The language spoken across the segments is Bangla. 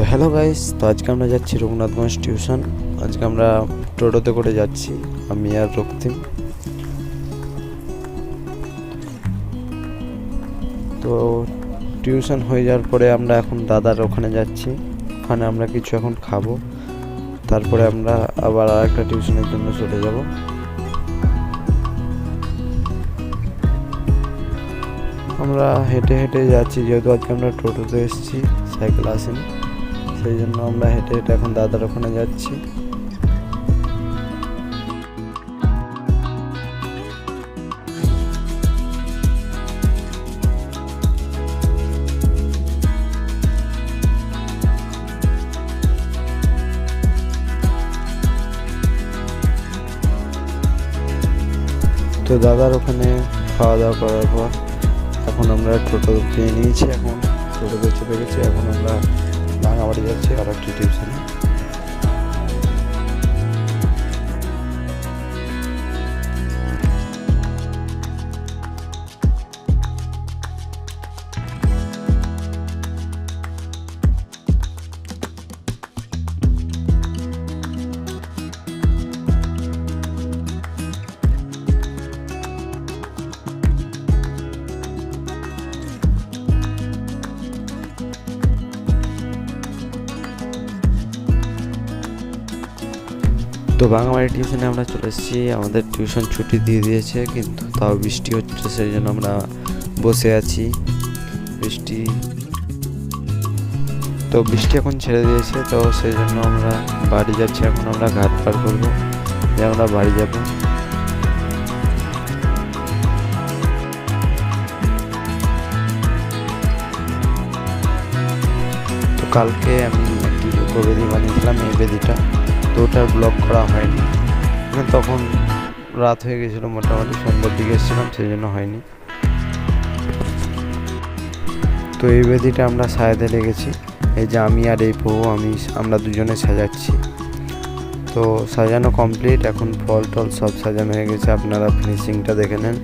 তো হ্যালো গাইস, তো আজকে আমরা যাচ্ছি রঘুনাথগঞ্জ টিউশন। আজকে আমরা টোটোতে করে যাচ্ছি, আমি আর রক্তিম। তো টিউশন হয়ে যাওয়ার পরে আমরা এখন দাদার ওখানে যাচ্ছি। ওখানে আমরা কিছু এখন খাবো, তারপরে আমরা আবার আরেকটা টিউশনের জন্য চলে যাব। আমরা হেঁটে হেঁটে যাচ্ছি, যেহেতু আজকে আমরা টোটোতে এসেছি, সাইকেল আসেনি, সেই জন্য আমরা হেঁটে হেঁটে এখন দাদার ওখানে যাচ্ছি। তো দাদার ওখানে খাওয়া দাওয়া করার পর এখন আমরা টোটো পেয়ে নিয়েছি, এখন টোটোতে চেপে গেছি। এখন আমরা রাঙামাটি যাচ্ছি আর একটি টিউশনে। তো বাঙামারি টিউশনে আমরা চলে এসেছি। আমাদের টিউশন ছুটি দিয়ে দিয়েছে, কিন্তু তাও বৃষ্টি হচ্ছে, সেই জন্য আমরা বসে আছি। বৃষ্টি এখন ছেড়ে দিয়েছে, তো সেই জন্য আমরা বাড়ি যাচ্ছি। এখন আমরা ঘাট পার করবো, আমরা বাড়ি যাব। তো কালকে আমি একটি রূপবেদী বানিয়েছিলাম, এই বেদিটা, তো ওটার ব্লগ করা হয়নি, তখন রাত হয়ে গেছিলো, মোটামুটি সন্ধ্যার দিকে এসেছিলাম, সেই জন্য হয়নি। তো এই বেদিটা আমরা সাজাতে লেগেছি, এই যে আমি আর এই বউ, আমরা দুজনে সাজাচ্ছি। তো সাজানো কমপ্লিট, এখন ফল টল সব সাজানো হয়ে গেছে, আপনারা ফিনিশিংটা দেখে নেন।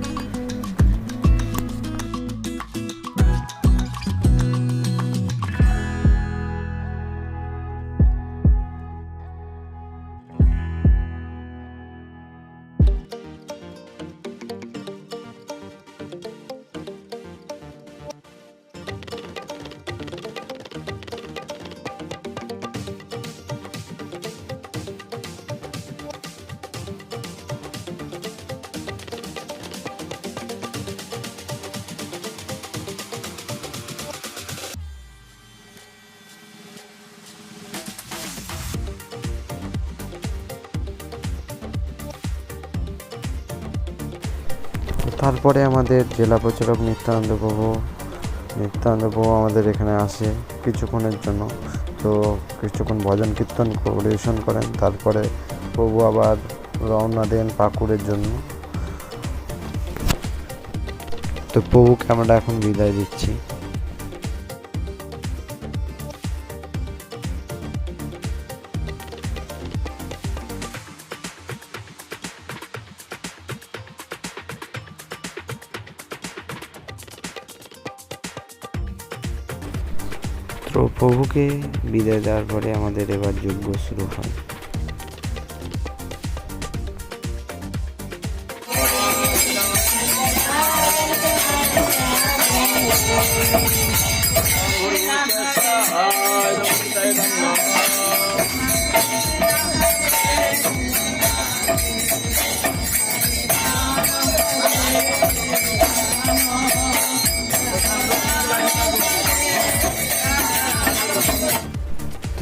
তারপরে আমাদের জেলা প্রচারক নিত্যানন্দ প্রভু আমাদের এখানে আসে কিছুক্ষণের জন্য। তো কিছুক্ষণ ভজন কীর্তন পরিবেশন করেন, তারপরে প্রভু আবার রওনা দেন পাকুড়ের জন্য। তো প্রভুকে আমরা এখন বিদায় দিচ্ছি। তো প্রভুকে বিদায় দেওয়ার পরে আমাদের এবার যজ্ঞ শুরু হয়।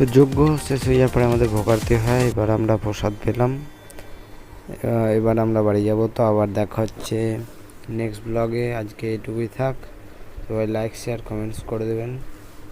তো যজ্ঞ শেষ হয়ে যাওয়ার পরে আমাদের ভোগ আরতি হয়। এবার আমরা প্রসাদ পেলাম, এবার আমরা বাড়ি যাব। তো আবার দেখা হচ্ছে নেক্সট ব্লগে। আজকে এটুকুই থাক, সবাই লাইক শেয়ার কমেন্টস করে দেবেন।